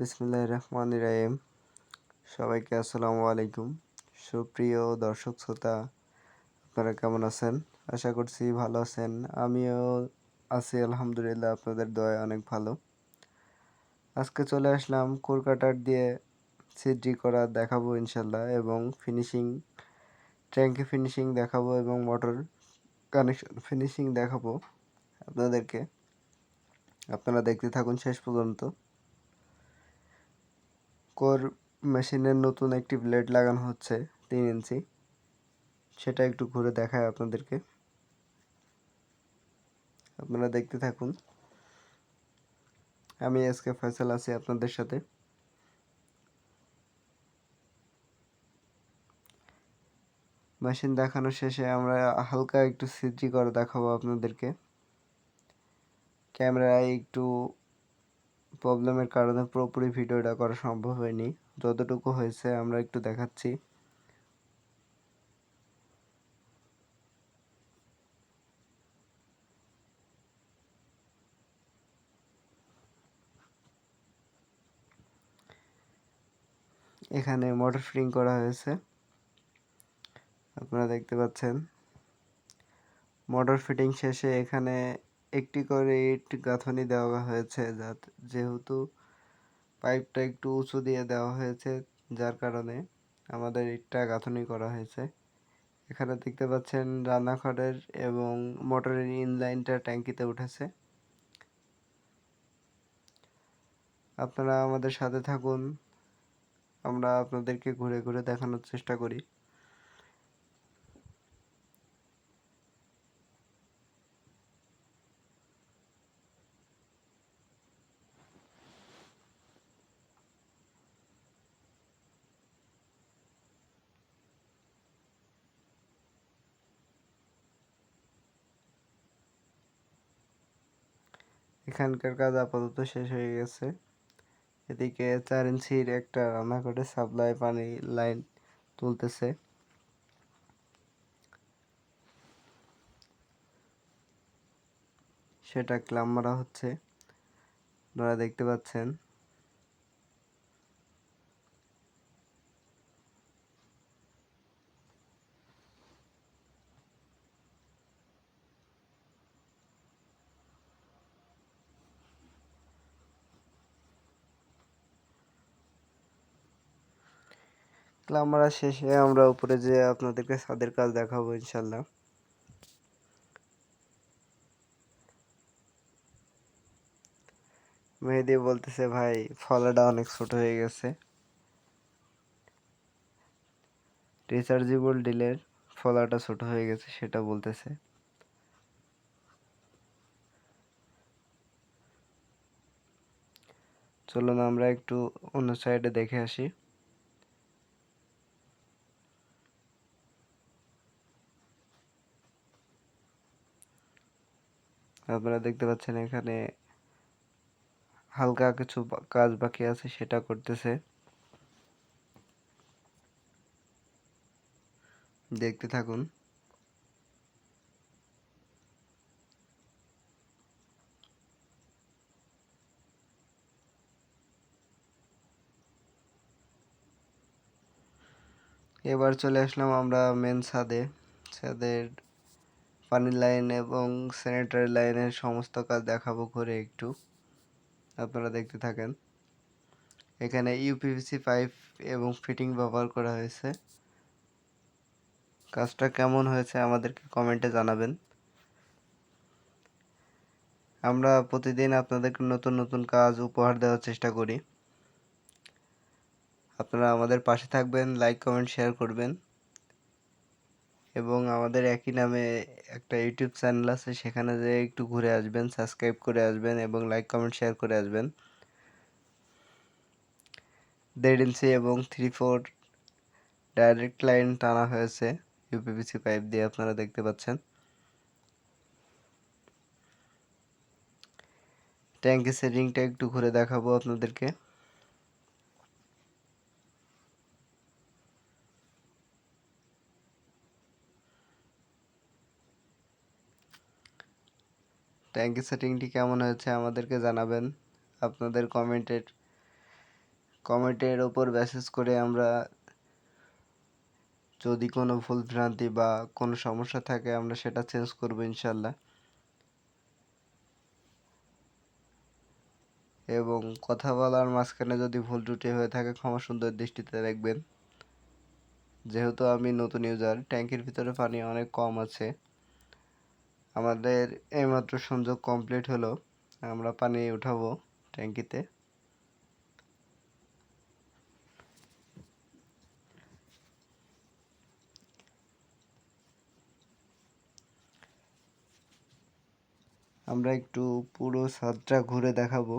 বিসমিল্লাহির রহমানির রহিম। সবাইকে আসসালামু আলাইকুম। সুপ্রিয় দর্শক শ্রোতা, আপনারা কেমন আছেন? আশা করছি ভালো আছেন। আমিও আছি আলহামদুলিল্লাহ, আপনাদের দয়ায় অনেক ভালো। আজকে চলে আসলাম কোর কাটার দিয়ে সিজি করা দেখাবো ইনশাল্লাহ, এবং ট্যাঙ্কি ফিনিশিং দেখাবো এবং মোটর কানেকশন ফিনিশিং দেখাবো আপনাদেরকে। আপনারা দেখতে থাকুন শেষ পর্যন্ত। কোর মেশিনের নতুন একটি ব্লেড লাগানো হচ্ছে 3 ইঞ্চি, সেটা একটু ঘুরে দেখায় আপনাদেরকে। আপনারা দেখতে থাকুন। আমি এসকে ফয়সাল আছি আপনাদের সাথে। মেশিন দেখানো শেষে আমরা হালকা একটু সিজি করে দেখাবো আপনাদেরকে। ক্যামেরায় একটু প্রবলেমের কারণে পুরোপুরি ভিডিওটা করা সম্ভব হয়নি, যতটুকু হয়েছে আমরা একটু দেখাচ্ছি। এখানে মোটর ফিটিং করা হয়েছে, আপনারা দেখতে পাচ্ছেন। মোটর ফিটিং শেষে এখানে একটি করে ইট গাঁথনি দেওয়া হয়েছে, যেহেতু পাইপটা একটু উঁচু দিয়ে দেওয়া হয়েছে, যার কারণে আমাদের ইটটা গাঁথনি করা হয়েছে। এখানে দেখতে পাচ্ছেন রান্নাঘরের এবং মোটরের ইনলাইনটা ট্যাঙ্কিতে উঠেছে। আপনারা আমাদের সাথে থাকুন, আমরা আপনাদেরকে ঘুরে ঘুরে দেখানোর চেষ্টা করি। এখানকার কাজ আপাতত শেষ হয়ে গেছে। এদিকে 4 ইঞ্চির একটা রান্নাঘরের সাপ্লাই পানি লাইন তুলতেছে। সেটা ক্লাম মারা হচ্ছে, আপনারা দেখতে পাচ্ছেন। ক্লাম মারা শেষে আমরা উপরে যেয়ে আপনাদেরকে ছাদের কাজ দেখাবো ইনশাল্লাহ। মেহেদি বলতেছে, ভাই ফলাটা অনেক ছোট হয়ে গেছে। রিচার্জেবল ডিলের ফলাটা ছোট হয়ে গেছে সেটা বলতেছে। চলুন আমরা একটু অন্য সাইডে দেখে আসি। আপনারা দেখতে পাচ্ছেন এখানে হালকা কিছু কাজ বাকি আছে, সেটা করতেছে। দেখতে থাকুন। এবার চলে আসলাম আমরা মেন ছাদে। ছাদের পানির লাইন এবং স্যানিটারি লাইনের সমস্ত কাজ দেখাবো ঘুরে একটু, আপনারা দেখতে থাকেন। এখানে ইউপিভিসি পাইপ এবং ফিটিং ব্যবহার করা হয়েছে। কাজটা কেমন হয়েছে আমাদেরকে কমেন্টে জানাবেন। আমরা প্রতিদিন আপনাদেরকে নতুন নতুন কাজ উপহার দেওয়ার চেষ্টা করি। আপনারা আমাদের পাশে থাকবেন, লাইক কমেন্ট শেয়ার করবেন, এবং আমাদের একই নামে একটা ইউটিউব চ্যানেল আছে, সেখানে যেয়ে একটু ঘুরে আসবেন, সাবস্ক্রাইব করে আসবেন এবং লাইক কমেন্ট শেয়ার করে আসবেন। 1.5 ইঞ্চি এবং 3/4 ডাইরেক্ট লাইন টানা হয়েছে ইউপিভিসি পাইপ দিয়ে, আপনারা দেখতে পাচ্ছেন। ট্যাঙ্কি সেটিংটা একটু ঘুরে দেখাবো আপনাদেরকে। ট্যাঙ্কি সেটিংটি কেমন হয়েছে আমাদেরকে জানাবেন। আপনাদের কমেন্টের কমেন্টের ওপর মেসেজ করে আমরা যদি কোনো ভুল ভ্রান্তি বা কোনো সমস্যা থাকে আমরা সেটা চেঞ্জ করব ইনশাল্লাহ। এবং কথা বলার মাঝখানে যদি ভুল ত্রুটি হয়ে থাকে ক্ষমা সুন্দর দৃষ্টিতে দেখবেন। যেহেতু আমি নতুন ইউজার, ট্যাঙ্কির ভিতরে পানি অনেক কম আছে। আমাদের এইমাত্র সংযোগ কমপ্লিট হলো, আমরা পানি উঠাবো ট্যাঙ্কিতে। আমরা একটু পুরো ছাদটা ঘুরে দেখাবো।